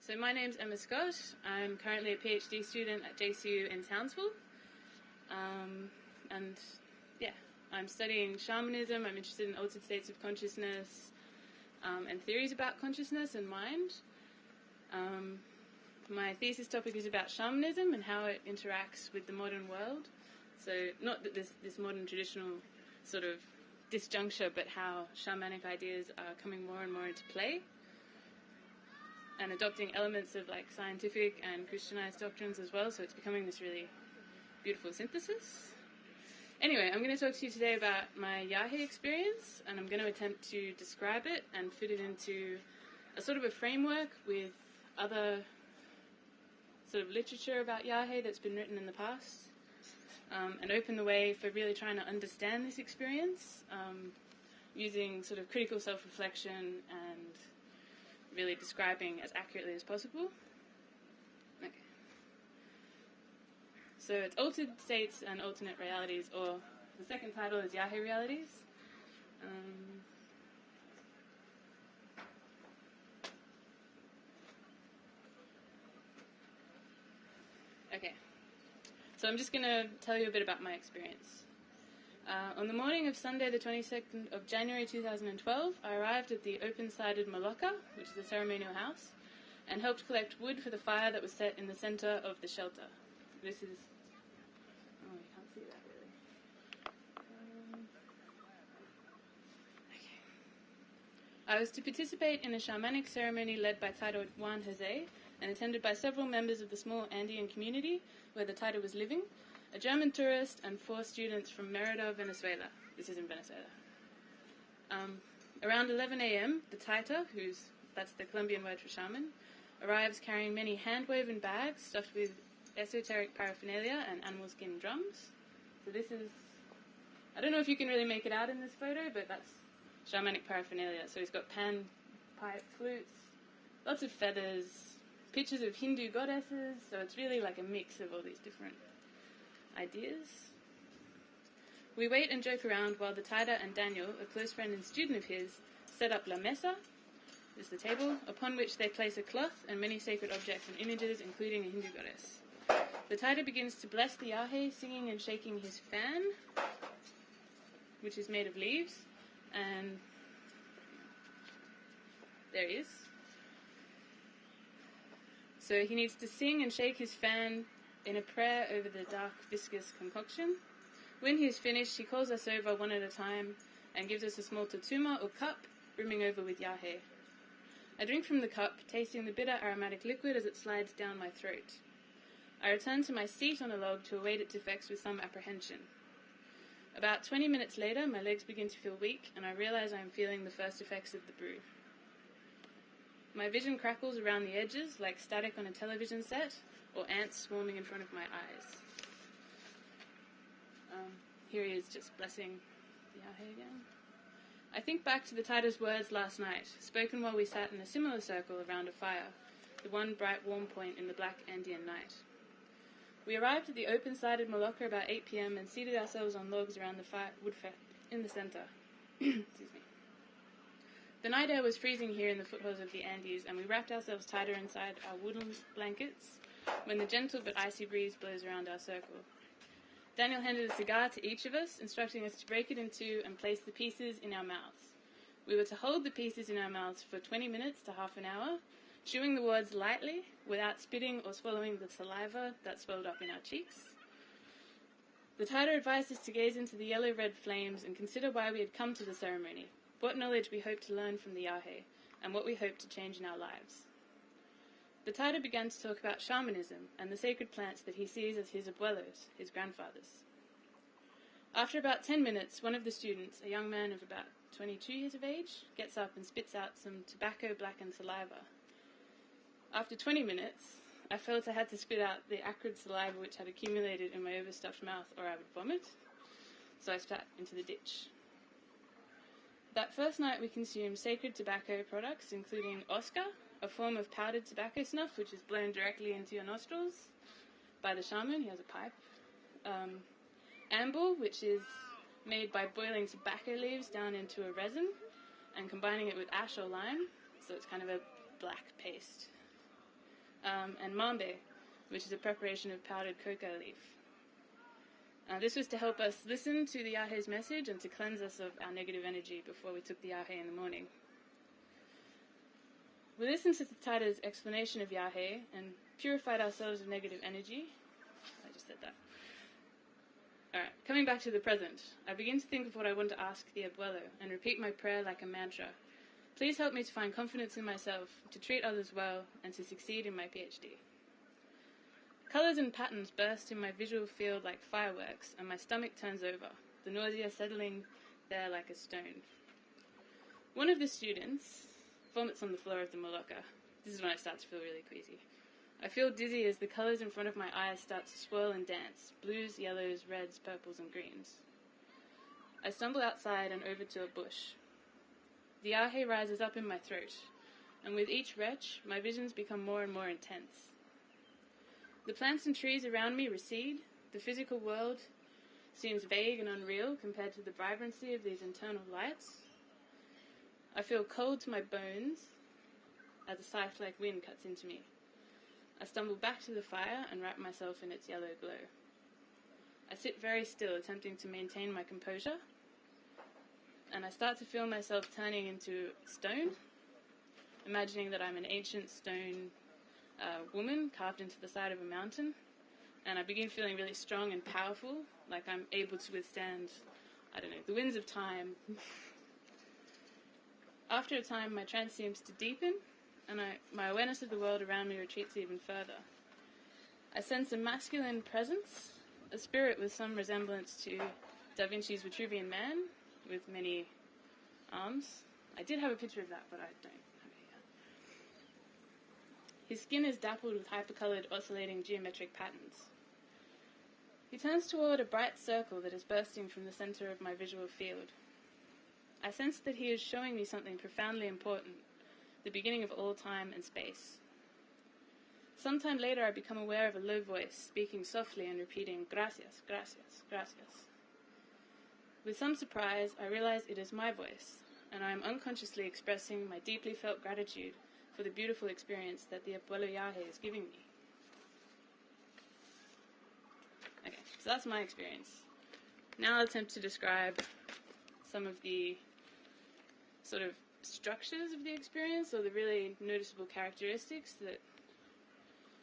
So my name's Emma Scott. I'm currently a PhD student at JCU in Townsville. And yeah, I'm studying shamanism. I'm interested in altered states of consciousness and theories about consciousness and mind. My thesis topic is about shamanism and how it interacts with the modern world. So not that this modern traditional sort of disjuncture, but how shamanic ideas are coming more and more into play and adopting elements of like scientific and Christianized doctrines as well. So it's becoming this really beautiful synthesis. Anyway, I'm going to talk to you today about my Yage experience, and I'm going to attempt to describe it and fit it into a sort of a framework with other sort of literature about Yage that's been written in the past, and open the way for really trying to understand this experience using sort of critical self-reflection and really describing as accurately as possible. Okay. So it's Altered States and Alternate Realities, or the second title is Yage Realities. Okay. So I'm just going to tell you a bit about my experience. On the morning of Sunday, the 22nd of January 2012, I arrived at the open-sided Maloka, which is a ceremonial house, and helped collect wood for the fire that was set in the centre of the shelter. This is... oh, you can't see that really. Okay. I was to participate in a shamanic ceremony led by Taito Juan Jose and attended by several members of the small Andean community where the Taito was living, a German tourist, and 4 students from Merida, Venezuela. This is in Venezuela. Around 11 a.m., the Taita, that's the Colombian word for shaman, arrives carrying many hand-woven bags stuffed with esoteric paraphernalia and animal skin drums. So this is, I don't know if you can really make it out in this photo, but that's shamanic paraphernalia. So he's got pan, pipe, flutes, lots of feathers, pictures of Hindu goddesses, so it's really like a mix of all these different ideas. We wait and joke around while the Taita and Daniel, a close friend and student of his, set up la mesa, this is the table, upon which they place a cloth and many sacred objects and images, including a Hindu goddess. The Taita begins to bless the Yage, singing and shaking his fan, which is made of leaves, and there he is. So he needs to sing and shake his fan in a prayer over the dark, viscous concoction. When he is finished, he calls us over one at a time and gives us a small totuma or cup, brimming over with Yage. I drink from the cup, tasting the bitter aromatic liquid as it slides down my throat. I return to my seat on a log to await its effects with some apprehension. About 20 minutes later, my legs begin to feel weak, and I realize I am feeling the first effects of the brew. My vision crackles around the edges like static on a television set, or ants swarming in front of my eyes. Here he is just blessing the Yage again. I think back to the Taita's words last night, spoken while we sat in a similar circle around a fire, the one bright warm point in the black Andean night. We arrived at the open-sided Maloka about 8 p.m. and seated ourselves on logs around the wood fire in the centre. Excuse me. The night air was freezing here in the foothills of the Andes, and we wrapped ourselves tighter inside our woolen blankets when the gentle but icy breeze blows around our circle. Daniel handed a cigar to each of us, instructing us to break it in two and place the pieces in our mouths. We were to hold the pieces in our mouths for 20 minutes to half an hour, chewing the words lightly, without spitting or swallowing the saliva that swelled up in our cheeks. The Taita advised us to gaze into the yellow-red flames and consider why we had come to the ceremony, what knowledge we hoped to learn from the Yage, and what we hoped to change in our lives. The Taita began to talk about shamanism and the sacred plants that he sees as his abuelos, his grandfathers. After about 10 minutes, one of the students, a young man of about 22 years of age, gets up and spits out some tobacco-blackened saliva. After 20 minutes, I felt I had to spit out the acrid saliva which had accumulated in my overstuffed mouth, or I would vomit, so I spat into the ditch. That first night we consumed sacred tobacco products, including Oscar, a form of powdered tobacco snuff which is blown directly into your nostrils by the shaman. He has a pipe. Amble, which is made by boiling tobacco leaves down into a resin and combining it with ash or lime, so it's kind of a black paste. and mambe, which is a preparation of powdered coca leaf. This was to help us listen to the Yahe's message and to cleanse us of our negative energy before we took the Yahe in the morning. We listened to the Taida's explanation of Yahe and purified ourselves of negative energy. I just said that. Alright, coming back to the present, I begin to think of what I want to ask the abuelo and repeat my prayer like a mantra. Please help me to find confidence in myself, to treat others well, and to succeed in my PhD. Colours and patterns burst in my visual field like fireworks, and my stomach turns over, the nausea settling there like a stone. One of the students vomits on the floor of the moloka. This is when I start to feel really queasy. I feel dizzy as the colours in front of my eyes start to swirl and dance, blues, yellows, reds, purples and greens. I stumble outside and over to a bush. The Yahe rises up in my throat, and with each retch, my visions become more and more intense. The plants and trees around me recede, the physical world seems vague and unreal compared to the vibrancy of these internal lights. I feel cold to my bones as a scythe-like wind cuts into me. I stumble back to the fire and wrap myself in its yellow glow. I sit very still, attempting to maintain my composure, and I start to feel myself turning into stone, imagining that I'm an ancient stone woman carved into the side of a mountain, and I begin feeling really strong and powerful, like I'm able to withstand, the winds of time. After a time, my trance seems to deepen, and my awareness of the world around me retreats even further. I sense a masculine presence, a spirit with some resemblance to Da Vinci's Vitruvian Man, with many arms. I did have a picture of that, but I don't have it here. His skin is dappled with hypercoloured, oscillating geometric patterns. He turns toward a bright circle that is bursting from the centre of my visual field. I sense that he is showing me something profoundly important, the beginning of all time and space. Sometime later, I become aware of a low voice, speaking softly and repeating, "Gracias, gracias, gracias." With some surprise, I realize it is my voice, and I am unconsciously expressing my deeply felt gratitude for the beautiful experience that the Abuelo Yahe is giving me. Okay, so that's my experience. Now I'll attempt to describe some of the sort of structures of the experience, or the really noticeable characteristics that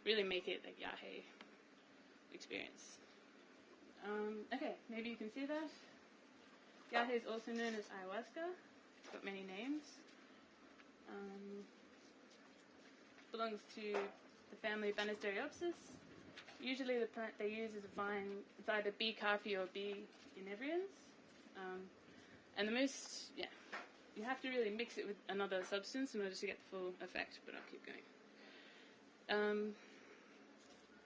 really make it a Yahe experience. Okay, maybe you can see that. Yahe is also known as ayahuasca. It's got many names. Belongs to the family Banisteriopsis. Usually the plant they use is a vine, it's either B. carpi or B. inebrians. And you have to really mix it with another substance in order to get the full effect, but I'll keep going.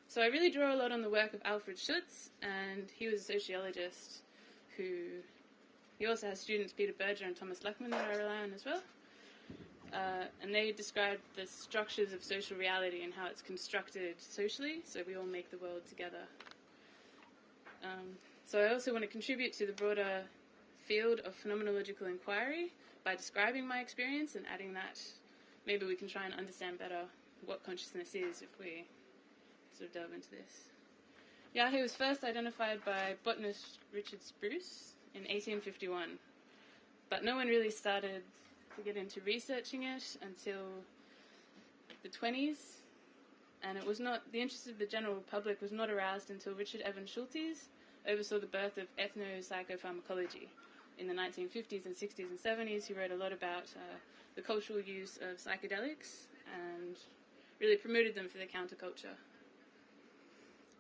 So I really draw a lot on the work of Alfred Schutz, and he was a sociologist he also has students Peter Berger and Thomas Luckman that I rely on as well. And they described the structures of social reality and how it's constructed socially, so we all make the world together. So I also want to contribute to the broader field of phenomenological inquiry by describing my experience and adding that. Maybe we can try and understand better what consciousness is if we sort of delve into this. Yahe was first identified by botanist Richard Spruce in 1851, but no one really started to get into researching it until the 20s, and the interest of the general public was not aroused until Richard Evan Schultes oversaw the birth of ethno-psychopharmacology in the 1950s and 60s and 70s. He wrote a lot about the cultural use of psychedelics and really promoted them for the counterculture.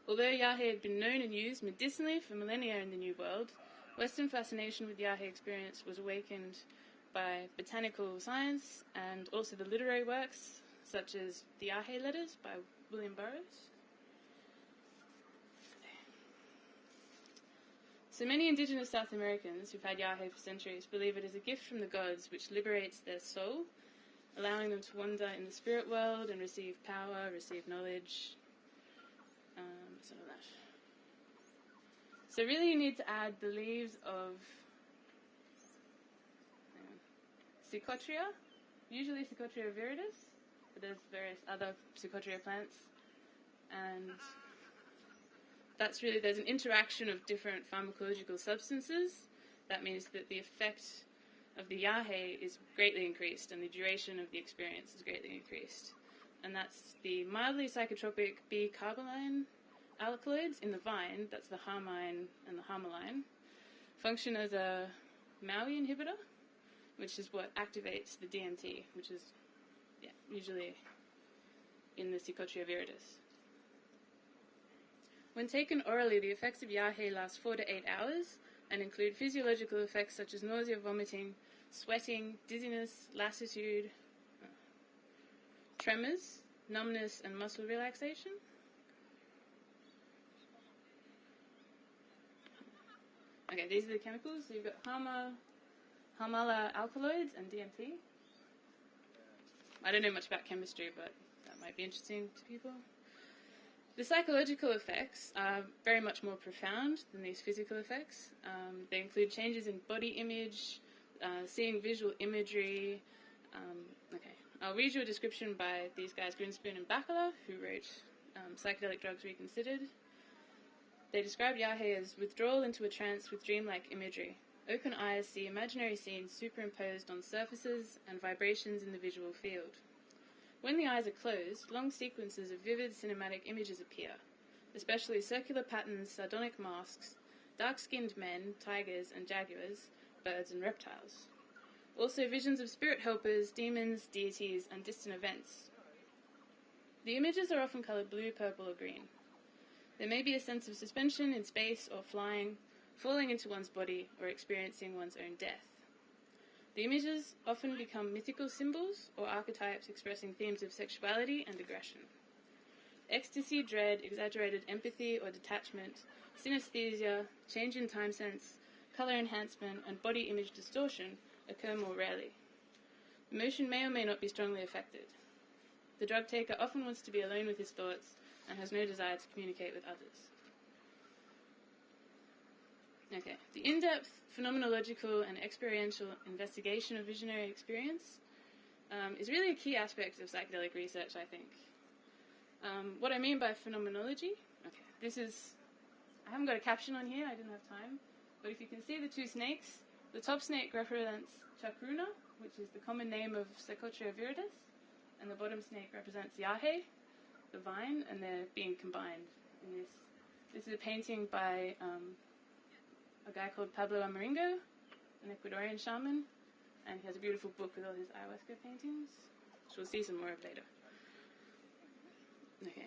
Although Yahe had been known and used medicinally for millennia in the New World, Western fascination with Yahe experience was awakened by botanical science and also the literary works such as the Yahe Letters by William Burroughs. So many indigenous South Americans who've had Yahe for centuries believe it is a gift from the gods which liberates their soul, allowing them to wander in the spirit world and receive power, receive knowledge, some of that. So really you need to add the leaves of Psychotria, usually Psychotria viridis, but there's various other psychotria plants, and that's really, there's an interaction of different pharmacological substances. That means that the effect of the Yage is greatly increased and the duration of the experience is greatly increased. And that's the mildly psychotropic B-carboline alkaloids in the vine, that's the harmine and the harmaline, function as a MAOI inhibitor, which is what activates the DMT, which is usually in the Psychotria viridis. When taken orally, the effects of Yage last 4 to 8 hours and include physiological effects such as nausea, vomiting, sweating, dizziness, lassitude, tremors, numbness, and muscle relaxation. Okay, these are the chemicals. So you've got harmala alkaloids and DMT. I don't know much about chemistry, but that might be interesting to people. The psychological effects are very much more profound than these physical effects. They include changes in body image, seeing visual imagery. I'll read you a description by these guys, Grinspoon and Bacala, who wrote Psychedelic Drugs Reconsidered. They describe Yage as withdrawal into a trance with dreamlike imagery. Open eyes see imaginary scenes superimposed on surfaces and vibrations in the visual field. When the eyes are closed, long sequences of vivid cinematic images appear, especially circular patterns, sardonic masks, dark-skinned men, tigers and jaguars, birds and reptiles. Also visions of spirit helpers, demons, deities, and distant events. The images are often coloured blue, purple, or green. There may be a sense of suspension in space or flying, falling into one's body, or experiencing one's own death. The images often become mythical symbols or archetypes expressing themes of sexuality and aggression. Ecstasy, dread, exaggerated empathy or detachment, synesthesia, change in time sense, colour enhancement, and body image distortion occur more rarely. Emotion may or may not be strongly affected. The drug taker often wants to be alone with his thoughts and has no desire to communicate with others. Okay, the in-depth phenomenological and experiential investigation of visionary experience is really a key aspect of psychedelic research, I think. What I mean by phenomenology, I haven't got a caption on here, I didn't have time, but if you can see the two snakes, the top snake represents Chakruna, which is the common name of Psychotria viridis, and the bottom snake represents Yage, the vine, and they're being combined in this. This is a painting by a guy called Pablo Amaringo, an Ecuadorian shaman, and he has a beautiful book with all his ayahuasca paintings, which we'll see some more of later. Okay.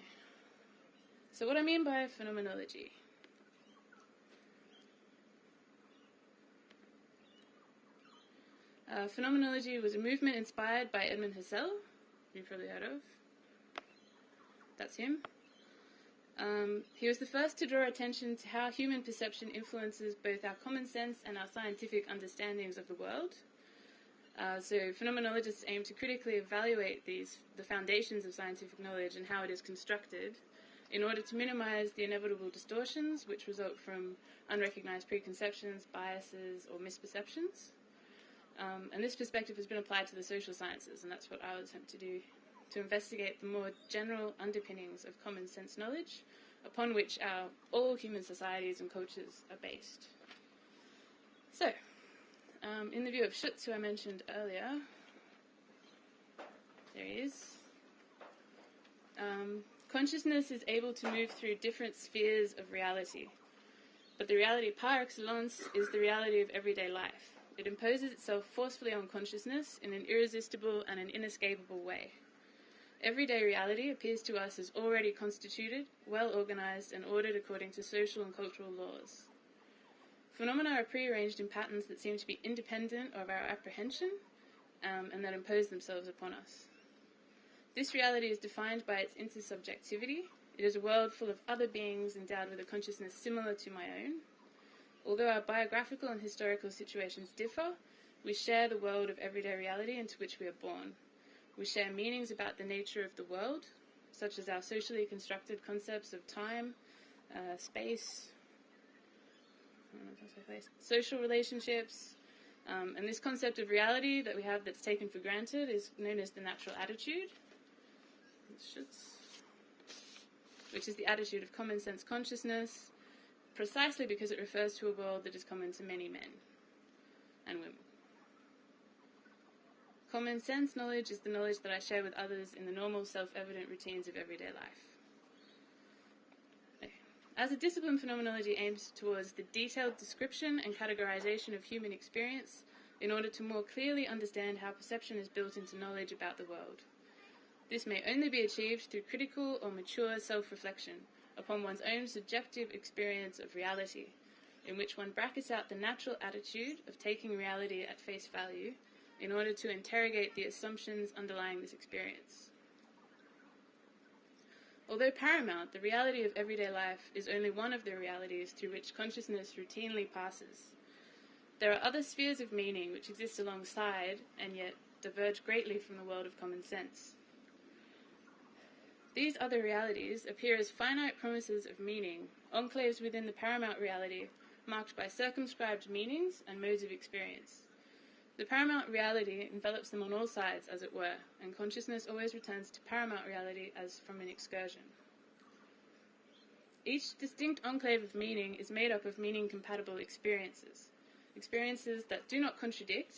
So what I mean by phenomenology. Phenomenology was a movement inspired by Edmund Husserl, you've probably heard of. That's him. He was the first to draw attention to how human perception influences both our common sense and our scientific understandings of the world. So phenomenologists aim to critically evaluate the foundations of scientific knowledge and how it is constructed in order to minimize the inevitable distortions which result from unrecognized preconceptions, biases, or misperceptions. And this perspective has been applied to the social sciences, and that's what I will attempt to do, to investigate the more general underpinnings of common sense knowledge upon which all human societies and cultures are based. So, in the view of Schutz, who I mentioned earlier, there he is. Consciousness is able to move through different spheres of reality, but the reality par excellence is the reality of everyday life. It imposes itself forcefully on consciousness in an irresistible and an inescapable way. Everyday reality appears to us as already constituted, well-organized, and ordered according to social and cultural laws. Phenomena are prearranged in patterns that seem to be independent of our apprehension, and that impose themselves upon us. This reality is defined by its intersubjectivity. It is a world full of other beings endowed with a consciousness similar to my own. Although our biographical and historical situations differ, we share the world of everyday reality into which we are born. We share meanings about the nature of the world, such as our socially constructed concepts of time, space, social relationships, and this concept of reality that we have that's taken for granted is known as the natural attitude. which is the attitude of common sense consciousness, precisely because it refers to a world that is common to many men and women. Common sense knowledge is the knowledge that I share with others in the normal, self-evident routines of everyday life. As a discipline, phenomenology aims towards the detailed description and categorization of human experience in order to more clearly understand how perception is built into knowledge about the world. This may only be achieved through critical or mature self-reflection upon one's own subjective experience of reality, in which one brackets out the natural attitude of taking reality at face value in order to interrogate the assumptions underlying this experience. Although paramount, the reality of everyday life is only one of the realities through which consciousness routinely passes. There are other spheres of meaning which exist alongside and yet diverge greatly from the world of common sense. These other realities appear as finite promises of meaning, enclaves within the paramount reality, marked by circumscribed meanings and modes of experience. The paramount reality envelops them on all sides, as it were, and consciousness always returns to paramount reality as from an excursion. Each distinct enclave of meaning is made up of meaning-compatible experiences, experiences that do not contradict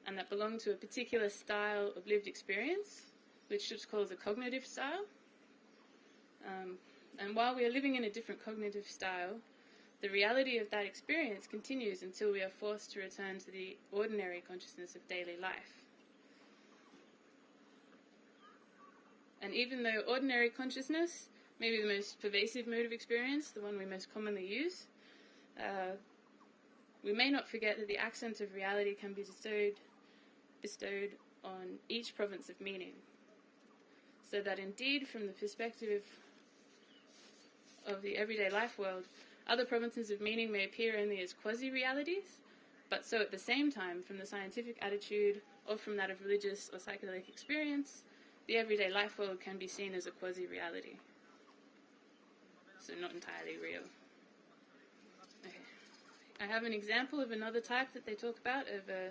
and that belong to a particular style of lived experience, which Schutz calls a cognitive style. And while we are living in a different cognitive style, the reality of that experience continues until we are forced to return to the ordinary consciousness of daily life. And even though ordinary consciousness may be the most pervasive mode of experience, the one we most commonly use, we may not forget that the accent of reality can be bestowed on each province of meaning. So that indeed, from the perspective of the everyday life world, other provinces of meaning may appear only as quasi-realities, but so at the same time, from the scientific attitude or from that of religious or psychedelic experience, the everyday life world can be seen as a quasi-reality. So not entirely real. Okay. I have an example of another type that they talk about of a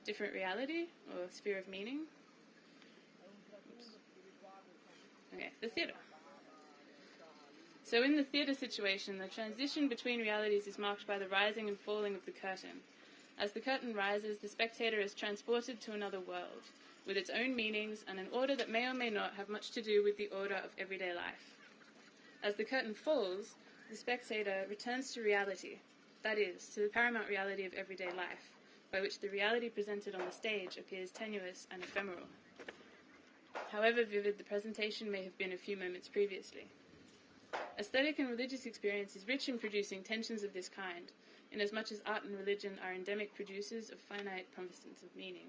different reality or sphere of meaning. Okay, the theatre. So in the theatre situation, the transition between realities is marked by the rising and falling of the curtain. As the curtain rises, the spectator is transported to another world, with its own meanings and an order that may or may not have much to do with the order of everyday life. As the curtain falls, the spectator returns to reality, that is, to the paramount reality of everyday life, by which the reality presented on the stage appears tenuous and ephemeral, however vivid the presentation may have been a few moments previously. Aesthetic and religious experience is rich in producing tensions of this kind, inasmuch as art and religion are endemic producers of finite provinces of meaning.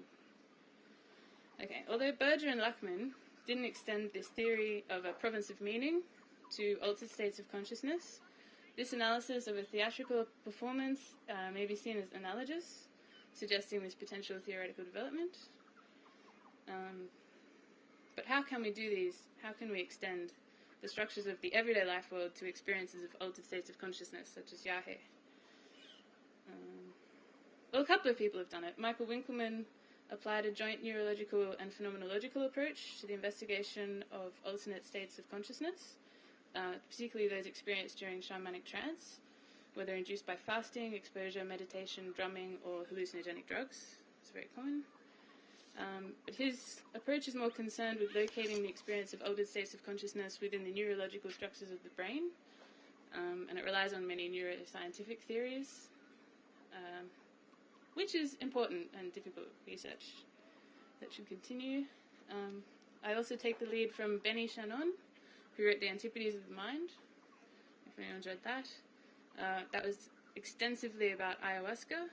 Okay, although Berger and Lachman didn't extend this theory of a province of meaning to altered states of consciousness, this analysis of a theatrical performance may be seen as analogous, suggesting this potential theoretical development. But how can we do these? How can we extend the structures of the everyday life world to experiences of altered states of consciousness, such as Yage? Well, a couple of people have done it. Michael Winkelmann applied a joint neurological and phenomenological approach to the investigation of alternate states of consciousness, particularly those experienced during shamanic trance, whether induced by fasting, exposure, meditation, drumming, or hallucinogenic drugs. It's very common. But his approach is more concerned with locating the experience of altered states of consciousness within the neurological structures of the brain, and it relies on many neuroscientific theories, which is important and difficult research that should continue. I also take the lead from Benny Shannon, who wrote The Antipodes of the Mind, if anyone's read that. That was extensively about ayahuasca,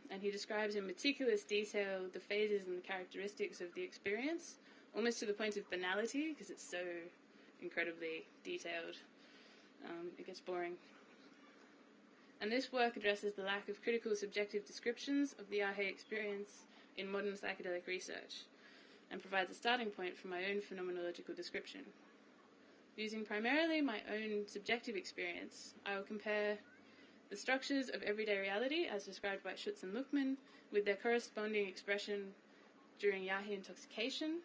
and he describes in meticulous detail the phases and the characteristics of the experience, almost to the point of banality, because it's so incredibly detailed. It gets boring. And this work addresses the lack of critical subjective descriptions of the Yage experience in modern psychedelic research, and provides a starting point for my own phenomenological description. Using primarily my own subjective experience, I will compare the structures of everyday reality, as described by Schutz and Luckman, with their corresponding expression during Yage intoxication,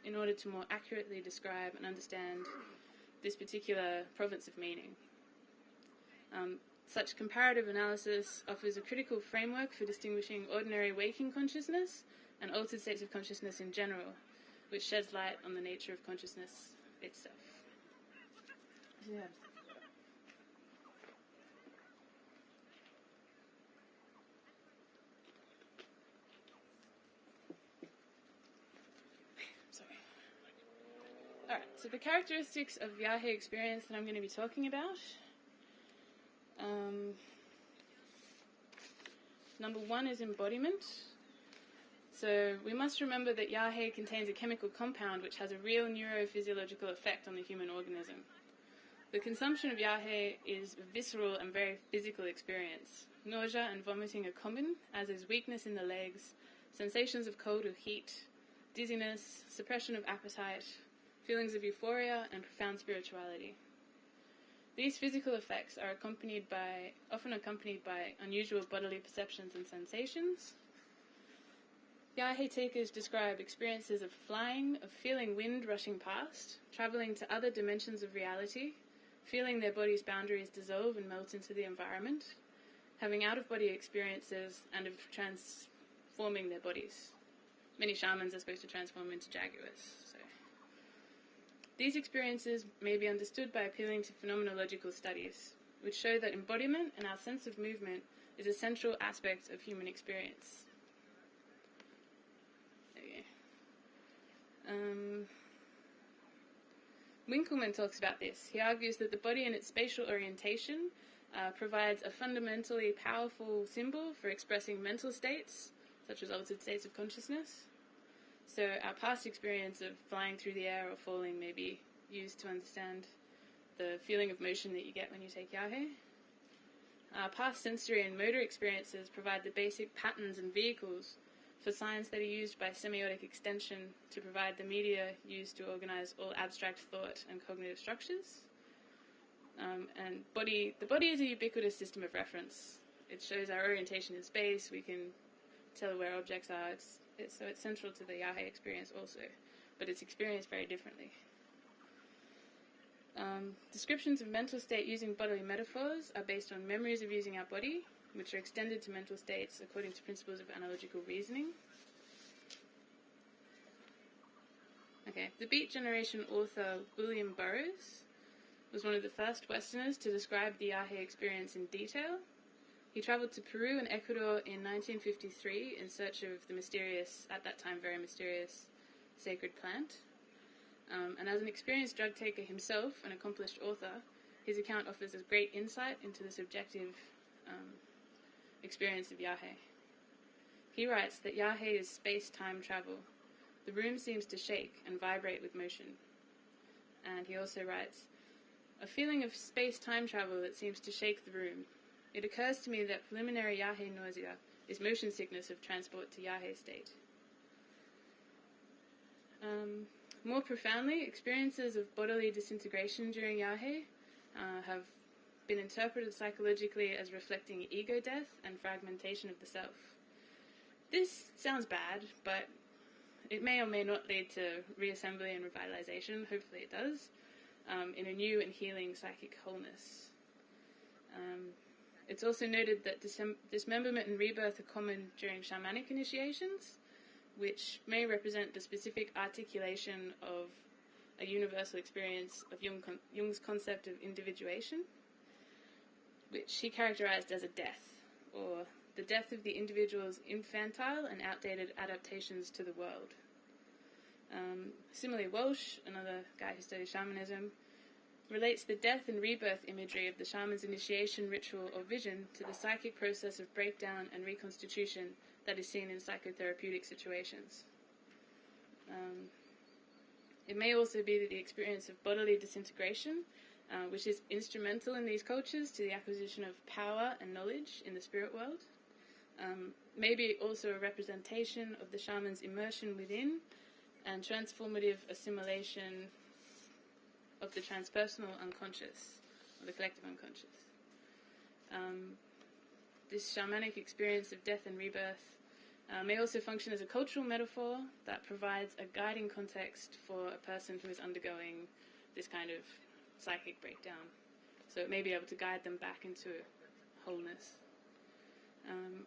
in order to more accurately describe and understand this particular province of meaning. Such comparative analysis offers a critical framework for distinguishing ordinary waking consciousness and altered states of consciousness in general, which sheds light on the nature of consciousness itself. Yeah. Sorry. Alright, so the characteristics of Yage experience that I'm going to be talking about. Number one is embodiment. So we must remember that Yage contains a chemical compound which has a real neurophysiological effect on the human organism. The consumption of Yage is a visceral and very physical experience. Nausea and vomiting are common, as is weakness in the legs, sensations of cold or heat, dizziness, suppression of appetite, feelings of euphoria, and profound spirituality. These physical effects are often accompanied by unusual bodily perceptions and sensations. Yage takers describe experiences of flying, of feeling wind rushing past, travelling to other dimensions of reality, feeling their body's boundaries dissolve and melt into the environment, having out-of-body experiences, and of transforming their bodies. Many shamans are supposed to transform into jaguars. These experiences may be understood by appealing to phenomenological studies, which show that embodiment and our sense of movement is a central aspect of human experience. Winckelmann talks about this. He argues that the body and its spatial orientation provides a fundamentally powerful symbol for expressing mental states, such as altered states of consciousness. So our past experience of flying through the air or falling may be used to understand the feeling of motion that you get when you take Yage. Our past sensory and motor experiences provide the basic patterns and vehicles for signs that are used by semiotic extension to provide the media used to organize all abstract thought and cognitive structures. And the body is a ubiquitous system of reference. It shows our orientation in space. We can tell where objects are. So it's central to the Yage experience also, but it's experienced very differently. Descriptions of mental state using bodily metaphors are based on memories of using our body, which are extended to mental states according to principles of analogical reasoning. Okay, the Beat Generation author William Burroughs was one of the first Westerners to describe the Yage experience in detail. He travelled to Peru and Ecuador in 1953 in search of the mysterious, at that time very mysterious, sacred plant. And as an experienced drug taker himself, an accomplished author, his account offers a great insight into the subjective experience of Yage. He writes that Yage is space-time travel. The room seems to shake and vibrate with motion. And he also writes, a feeling of space-time travel that seems to shake the room. It occurs to me that preliminary Yage nausea is motion sickness of transport to Yage state. More profoundly, experiences of bodily disintegration during Yage have been interpreted psychologically as reflecting ego death and fragmentation of the self. This sounds bad, but it may or may not lead to reassembly and revitalization, hopefully it does, in a new and healing psychic wholeness. It's also noted that dismemberment and rebirth are common during shamanic initiations, which may represent the specific articulation of a universal experience of Jung's concept of individuation, which he characterized as a death, or the death of the individual's infantile and outdated adaptations to the world. Similarly, Walsh, another guy who studies shamanism, relates the death and rebirth imagery of the shaman's initiation ritual or vision to the psychic process of breakdown and reconstitution that is seen in psychotherapeutic situations. It may also be that the experience of bodily disintegration, which is instrumental in these cultures to the acquisition of power and knowledge in the spirit world, may be also a representation of the shaman's immersion within and transformative assimilation of the transpersonal unconscious, or the collective unconscious. This shamanic experience of death and rebirth May also function as a cultural metaphor that provides a guiding context for a person who is undergoing this kind of psychic breakdown. So it may be able to guide them back into wholeness.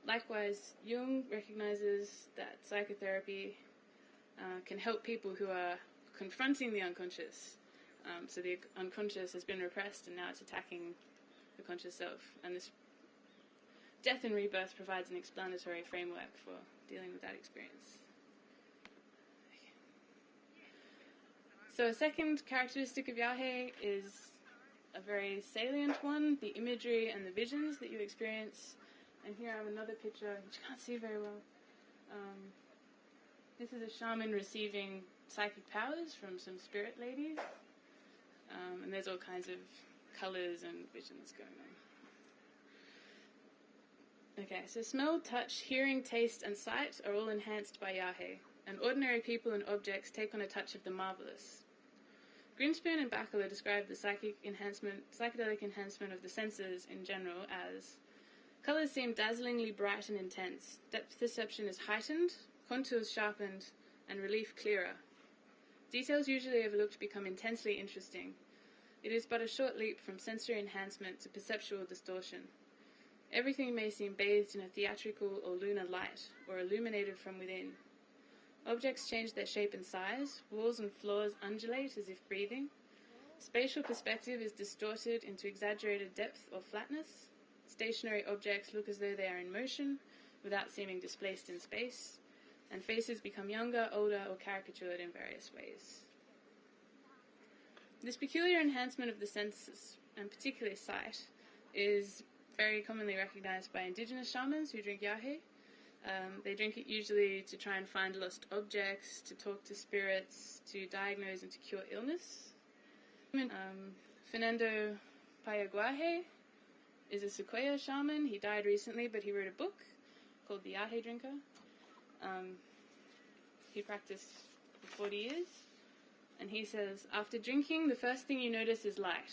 Likewise, Jung recognizes that psychotherapy can help people who are confronting the unconscious. So the unconscious has been repressed and now it's attacking the conscious self. And this death and rebirth provides an explanatory framework for dealing with that experience. Okay. So a second characteristic of Yage is a very salient one, the imagery and the visions that you experience. And here I have another picture, which you can't see very well. This is a shaman receiving psychic powers from some spirit ladies. And there's all kinds of colours and visions going on. Okay, so smell, touch, hearing, taste, and sight are all enhanced by Yage, and ordinary people and objects take on a touch of the marvellous. Greenspan and Bachelor describe the psychedelic enhancement of the senses in general as: colours seem dazzlingly bright and intense, depth perception is heightened, contours sharpened, and relief clearer. Details usually overlooked become intensely interesting. It is but a short leap from sensory enhancement to perceptual distortion. Everything may seem bathed in a theatrical or lunar light, or illuminated from within. Objects change their shape and size, walls and floors undulate as if breathing. Spatial perspective is distorted into exaggerated depth or flatness. Stationary objects look as though they are in motion, without seeming displaced in space, and faces become younger, older, or caricatured in various ways. This peculiar enhancement of the senses, and particularly sight, is very commonly recognized by indigenous shamans who drink Yage. They drink it usually to try and find lost objects, to talk to spirits, to diagnose and to cure illness. Fernando Payaguaje is a Sequoia shaman. He died recently, but he wrote a book called The Yage Drinker. He practiced for 40 years, and he says, after drinking, the first thing you notice is light.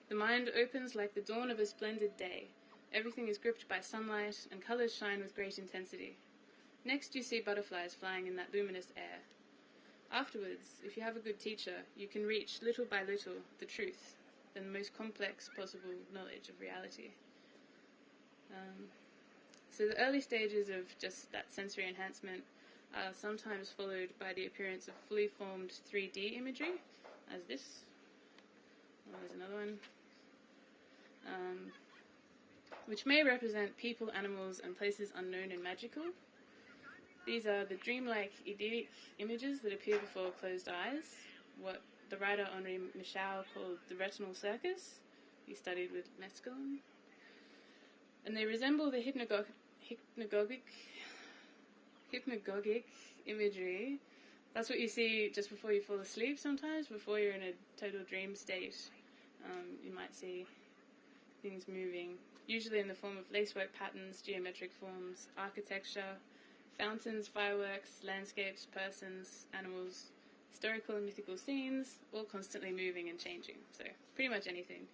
The mind opens like the dawn of a splendid day. Everything is gripped by sunlight, and colours shine with great intensity. Next you see butterflies flying in that luminous air. Afterwards, if you have a good teacher, you can reach, little by little, the truth, and the most complex possible knowledge of reality. So the early stages of just that sensory enhancement are sometimes followed by the appearance of fully formed 3D imagery, as this. There's another one. Which may represent people, animals, and places unknown and magical. These are the dreamlike, idyllic images that appear before closed eyes, what the writer Henri Michaux called the retinal circus. He studied with mescaline. And they resemble the hypnagogic imagery. That's what you see just before you fall asleep sometimes, before you're in a total dream state. You might see things moving, usually in the form of lacework patterns, geometric forms, architecture, fountains, fireworks, landscapes, persons, animals, historical and mythical scenes, all constantly moving and changing. So pretty much anything.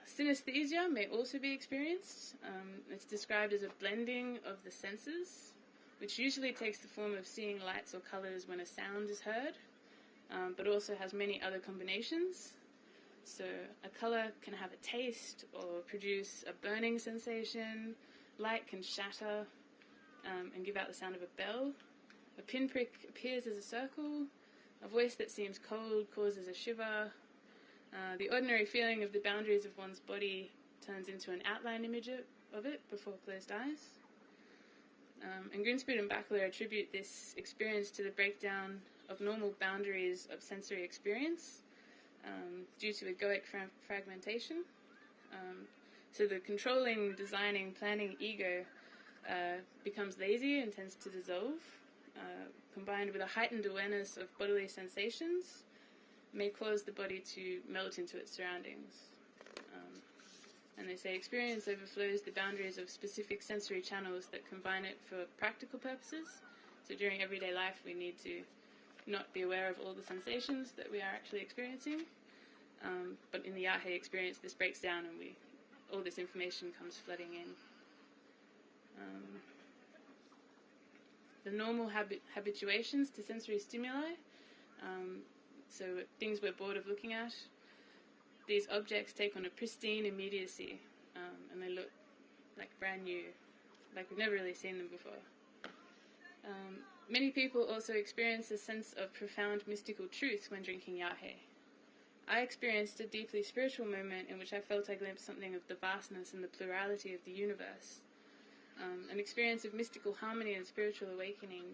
Synesthesia may also be experienced. It's described as a blending of the senses, which usually takes the form of seeing lights or colours when a sound is heard, but also has many other combinations. So a colour can have a taste or produce a burning sensation. Light can shatter and give out the sound of a bell. A pinprick appears as a circle. A voice that seems cold causes a shiver. The ordinary feeling of the boundaries of one's body turns into an outline image of it before closed eyes. And Greenspan and Bachelor attribute this experience to the breakdown of normal boundaries of sensory experience due to egoic fragmentation. So the controlling, designing, planning ego becomes lazy and tends to dissolve, combined with a heightened awareness of bodily sensations, may cause the body to melt into its surroundings. And they say experience overflows the boundaries of specific sensory channels that combine it for practical purposes. So during everyday life we need to not be aware of all the sensations that we are actually experiencing. But in the Yage experience this breaks down and all this information comes flooding in. the normal habituations to sensory stimuli, so things we're bored of looking at. These objects take on a pristine immediacy, and they look like brand new, like we've never really seen them before. Many people also experience a sense of profound mystical truth when drinking Yage. I experienced a deeply spiritual moment in which I felt I glimpsed something of the vastness and the plurality of the universe. An experience of mystical harmony and spiritual awakening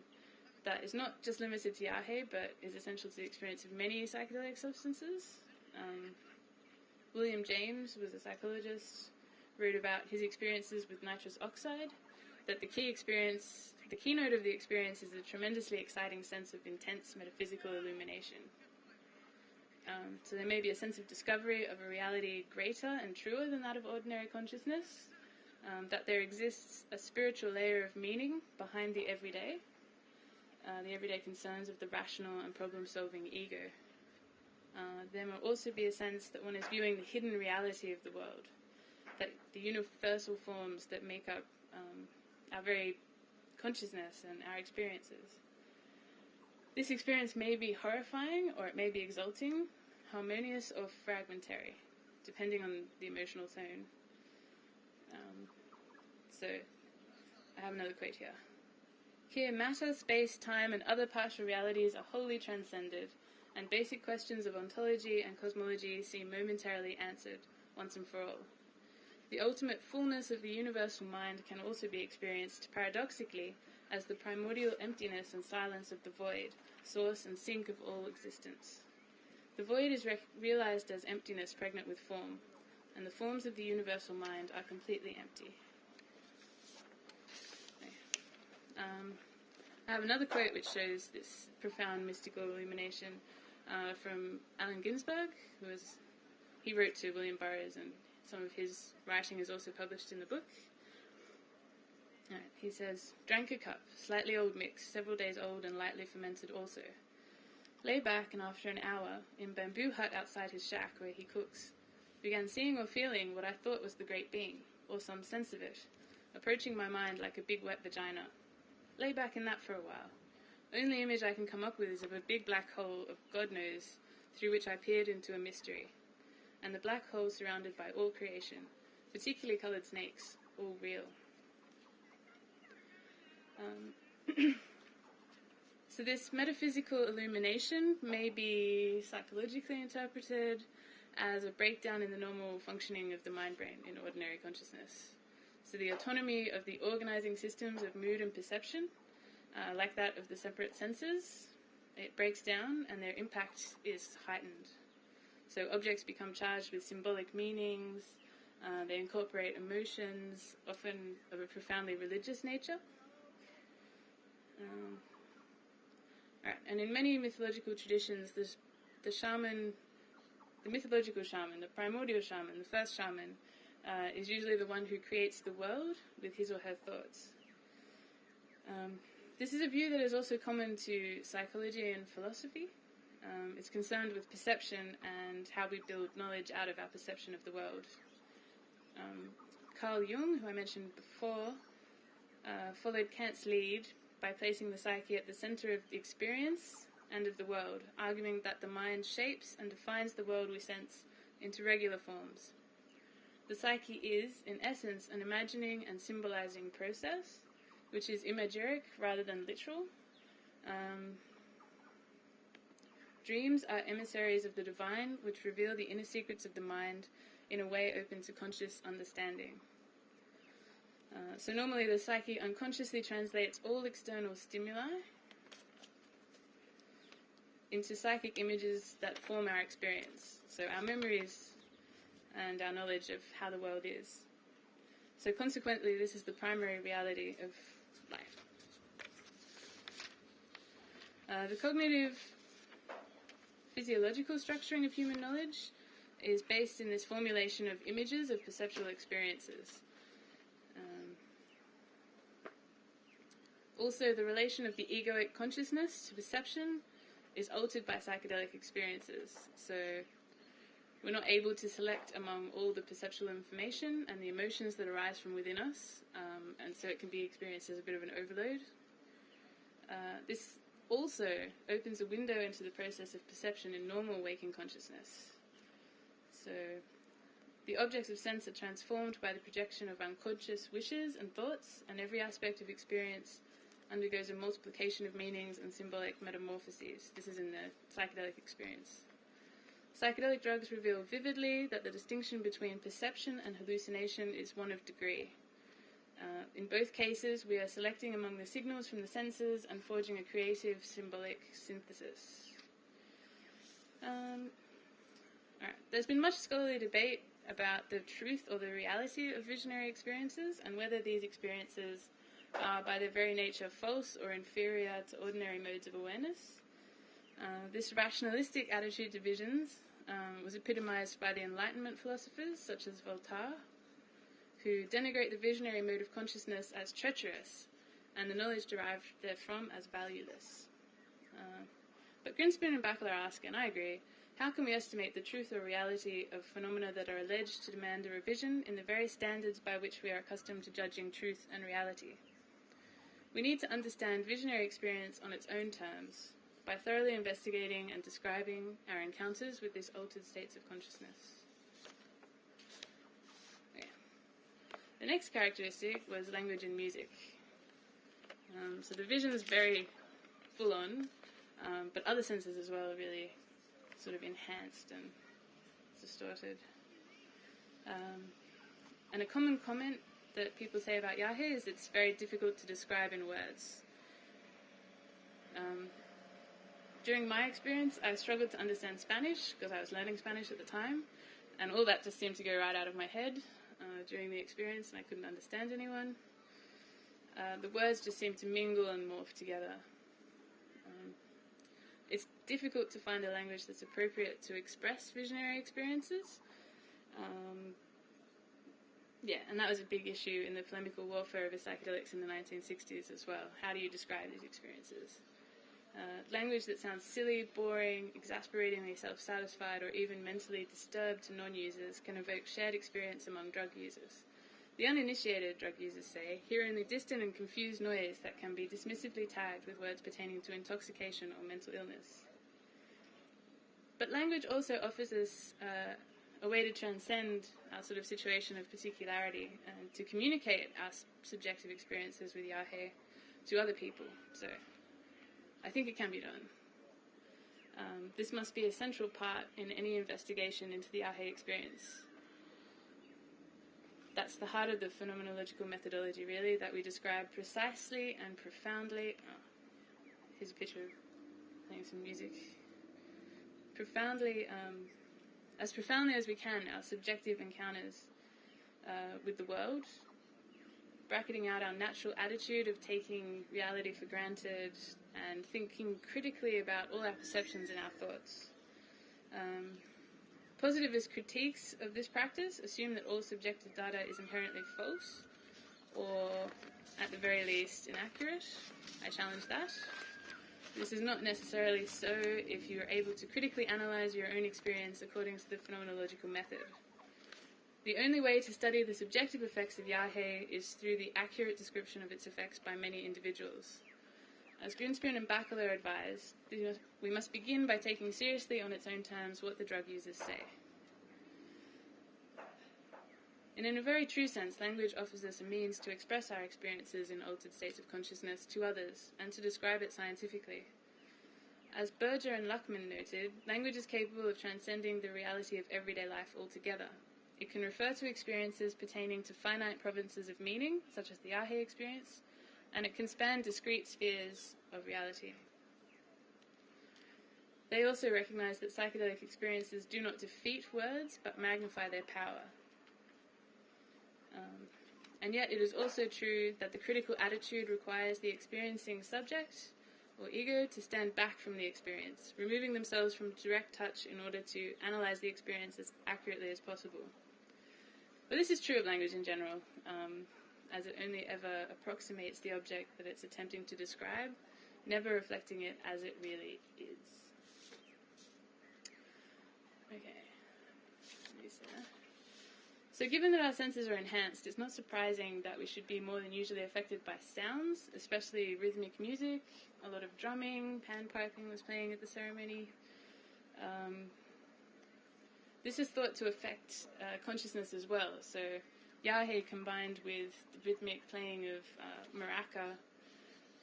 that is not just limited to Yage, but is essential to the experience of many psychedelic substances. William James was a psychologist, wrote about his experiences with nitrous oxide, that the keynote of the experience is a tremendously exciting sense of intense metaphysical illumination. So there may be a sense of discovery of a reality greater and truer than that of ordinary consciousness, that there exists a spiritual layer of meaning behind the everyday concerns of the rational and problem-solving ego. There may also be a sense that one is viewing the hidden reality of the world, that the universal forms that make up our very consciousness and our experiences. This experience may be horrifying, or it may be exalting, harmonious or fragmentary, depending on the emotional tone. So, I have another quote here. Here, matter, space, time, and other partial realities are wholly transcended, and basic questions of ontology and cosmology seem momentarily answered, once and for all. The ultimate fullness of the universal mind can also be experienced, paradoxically, as the primordial emptiness and silence of the void, source and sink of all existence. The void is realized as emptiness pregnant with form, and the forms of the universal mind are completely empty. I have another quote which shows this profound mystical illumination from Allen Ginsberg, he wrote to William Burroughs, and some of his writing is also published in the book. He says, "Drank a cup, slightly old mix, several days old and lightly fermented also. Lay back, and after an hour, in bamboo hut outside his shack where he cooks, began seeing or feeling what I thought was the great being, or some sense of it, approaching my mind like a big wet vagina. Lay back in that for a while. Only image I can come up with is of a big black hole of God knows, through which I peered into a mystery, and the black hole surrounded by all creation, particularly coloured snakes, all real." So this metaphysical illumination may be psychologically interpreted as a breakdown in the normal functioning of the mind-brain in ordinary consciousness. So the autonomy of the organizing systems of mood and perception, like that of the separate senses, it breaks down and their impact is heightened. So objects become charged with symbolic meanings, they incorporate emotions, often of a profoundly religious nature. And in many mythological traditions, the mythological shaman, the primordial shaman, the first shaman, is usually the one who creates the world with his or her thoughts. This is a view that is also common to psychology and philosophy. It's concerned with perception and how we build knowledge out of our perception of the world. Carl Jung, who I mentioned before, followed Kant's lead by placing the psyche at the center of the experience and of the world, arguing that the mind shapes and defines the world we sense into regular forms. The psyche is, in essence, an imagining and symbolizing process, which is imageric rather than literal. Dreams are emissaries of the divine, which reveal the inner secrets of the mind in a way open to conscious understanding. So normally the psyche unconsciously translates all external stimuli into psychic images that form our experience, so our memories and our knowledge of how the world is. So consequently, this is the primary reality of life. The cognitive physiological structuring of human knowledge is based in this formulation of images of perceptual experiences. Also, the relation of the egoic consciousness to perception is altered by psychedelic experiences. So we're not able to select among all the perceptual information and the emotions that arise from within us, and so it can be experienced as a bit of an overload. This also opens a window into the process of perception in normal waking consciousness. So, the objects of sense are transformed by the projection of unconscious wishes and thoughts, and every aspect of experience undergoes a multiplication of meanings and symbolic metamorphoses. This is in the psychedelic experience. Psychedelic drugs reveal vividly that the distinction between perception and hallucination is one of degree. In both cases, we are selecting among the signals from the senses and forging a creative symbolic synthesis. There's been much scholarly debate about the truth or the reality of visionary experiences and whether these experiences are by their very nature false or inferior to ordinary modes of awareness. This rationalistic attitude to visions was epitomized by the Enlightenment philosophers such as Voltaire, who denigrate the visionary mode of consciousness as treacherous and the knowledge derived therefrom as valueless. But Greenspan and Bachelor ask, and I agree, how can we estimate the truth or reality of phenomena that are alleged to demand a revision in the very standards by which we are accustomed to judging truth and reality? We need to understand visionary experience on its own terms, by thoroughly investigating and describing our encounters with these altered states of consciousness. Okay. The next characteristic was language and music. So the vision is very full-on, but other senses as well are really sort of enhanced and distorted. And a common comment that people say about Yage is it's very difficult to describe in words. During my experience, I struggled to understand Spanish because I was learning Spanish at the time, and all that just seemed to go right out of my head during the experience, and I couldn't understand anyone. The words just seemed to mingle and morph together. It's difficult to find a language that's appropriate to express visionary experiences. And that was a big issue in the polemical warfare over psychedelics in the 1960s as well. How do you describe these experiences? Language that sounds silly, boring, exasperatingly self-satisfied, or even mentally disturbed to non-users can evoke shared experience among drug users. The uninitiated, drug users say, hear only distant and confused noise that can be dismissively tagged with words pertaining to intoxication or mental illness. But language also offers us a way to transcend our sort of situation of particularity and to communicate our subjective experiences with Yage to other people. So I think it can be done. This must be a central part in any investigation into the Yage experience. That's the heart of the phenomenological methodology, really, that we describe precisely and profoundly. Here's a picture of playing some music. As profoundly as we can, our subjective encounters with the world, bracketing out our natural attitude of taking reality for granted and thinking critically about all our perceptions and our thoughts. Positivist critiques of this practice assume that all subjective data is inherently false, or at the very least inaccurate. I challenge that. This is not necessarily so if you are able to critically analyse your own experience according to the phenomenological method. The only way to study the subjective effects of Yage is through the accurate description of its effects by many individuals. As Greenspan and Bachelor advise, we must begin by taking seriously on its own terms what the drug users say. And in a very true sense, language offers us a means to express our experiences in altered states of consciousness to others and to describe it scientifically. As Berger and Luckman noted, language is capable of transcending the reality of everyday life altogether. It can refer to experiences pertaining to finite provinces of meaning, such as the Yage experience, and it can span discrete spheres of reality. They also recognize that psychedelic experiences do not defeat words, but magnify their power. And yet it is also true that the critical attitude requires the experiencing subject, or ego, to stand back from the experience, removing themselves from direct touch in order to analyze the experience as accurately as possible. But this is true of language in general, as it only ever approximates the object that it's attempting to describe, never reflecting it as it really is. Okay. So given that our senses are enhanced, it's not surprising that we should be more than usually affected by sounds, especially rhythmic music. A lot of drumming, panpiping was playing at the ceremony. This is thought to affect consciousness as well. So Yage combined with the rhythmic playing of maraca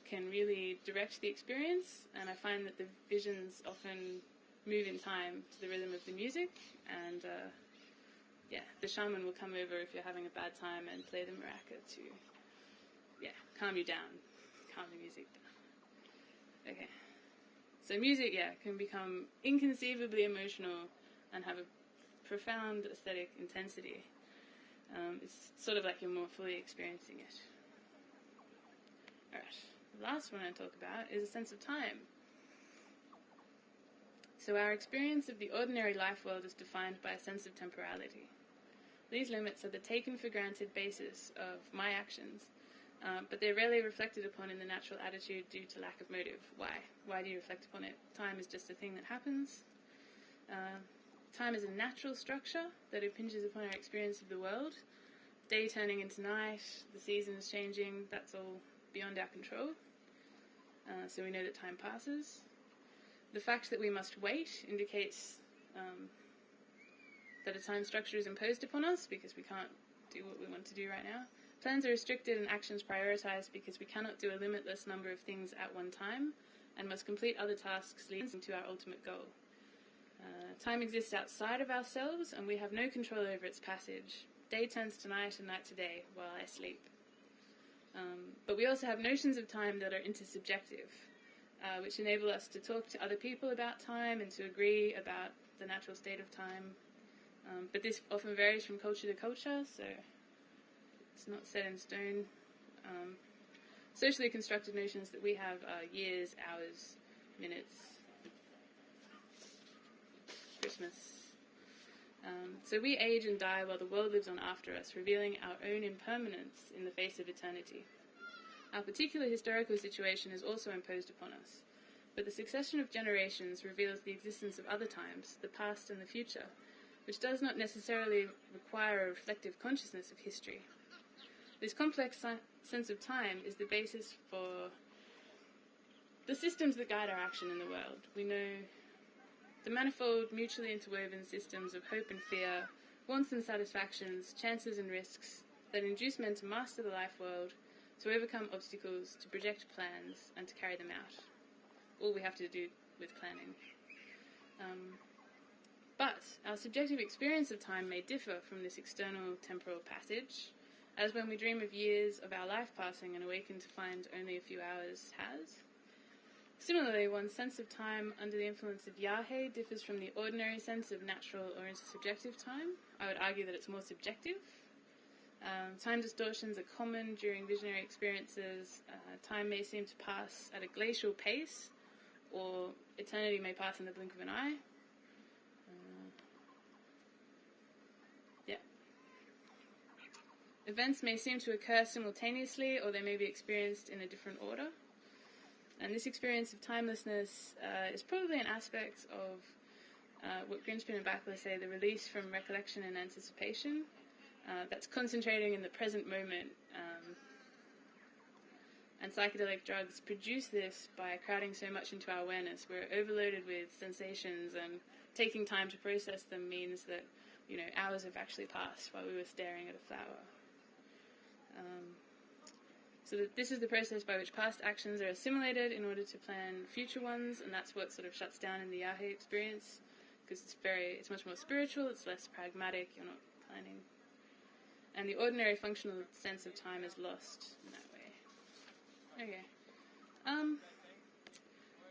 can really direct the experience, and I find that the visions often move in time to the rhythm of the music, and the shaman will come over if you're having a bad time and play the maraca to calm you down, calm the music down. Okay. So music, can become inconceivably emotional and have a profound aesthetic intensity. It's sort of like you're more fully experiencing it. Alright, the last one I talk about is a sense of time. So our experience of the ordinary life world is defined by a sense of temporality. These limits are the taken-for-granted basis of my actions, but they're rarely reflected upon in the natural attitude due to lack of motive. Why? Why do you reflect upon it? Time is just a thing that happens. Time is a natural structure that impinges upon our experience of the world. Day turning into night, the seasons changing, that's all beyond our control. So we know that time passes. The fact that we must wait indicates that a time structure is imposed upon us because we can't do what we want to do right now. Plans are restricted and actions prioritized because we cannot do a limitless number of things at one time and must complete other tasks leading to our ultimate goal. Time exists outside of ourselves and we have no control over its passage. Day turns to night and night to day while I sleep. But we also have notions of time that are intersubjective, which enable us to talk to other people about time and to agree about the natural state of time. But this often varies from culture to culture, so it's not set in stone. Socially constructed notions that we have are years, hours, minutes, Christmas. So we age and die while the world lives on after us, revealing our own impermanence in the face of eternity. Our particular historical situation is also imposed upon us, but the succession of generations reveals the existence of other times, the past and the future, which does not necessarily require a reflective consciousness of history. This complex sense of time is the basis for the systems that guide our action in the world. We know the manifold, mutually interwoven systems of hope and fear, wants and satisfactions, chances and risks that induce men to master the life world, to overcome obstacles, to project plans, and to carry them out. All we have to do with planning. But our subjective experience of time may differ from this external temporal passage, as when we dream of years of our life passing and awaken to find only a few hours has. Similarly, one's sense of time under the influence of Yage differs from the ordinary sense of natural or intersubjective time. I would argue that it's more subjective. Time distortions are common during visionary experiences. Time may seem to pass at a glacial pace, or eternity may pass in the blink of an eye. Events may seem to occur simultaneously, or they may be experienced in a different order. And this experience of timelessness is probably an aspect of what Greenspan and Backless say, the release from recollection and anticipation. That's concentrating in the present moment. And psychedelic drugs produce this by crowding so much into our awareness. We're overloaded with sensations, and taking time to process them means that, hours have actually passed while we were staring at a flower. So that this is the process by which past actions are assimilated in order to plan future ones, and that's what sort of shuts down in the Yage experience, because it's much more spiritual, it's less pragmatic, you're not planning. And the ordinary functional sense of time is lost in that way. Okay.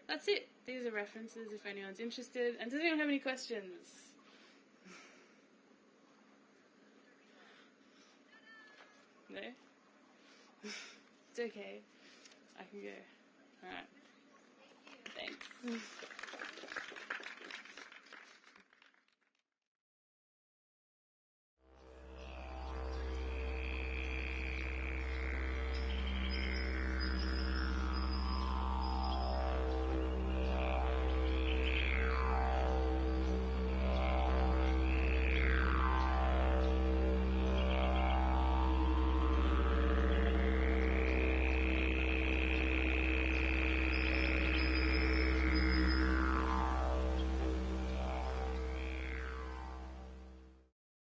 That's it. These are references if anyone's interested. And does anyone have any questions? No? It's okay. I can go. Alright. Thanks.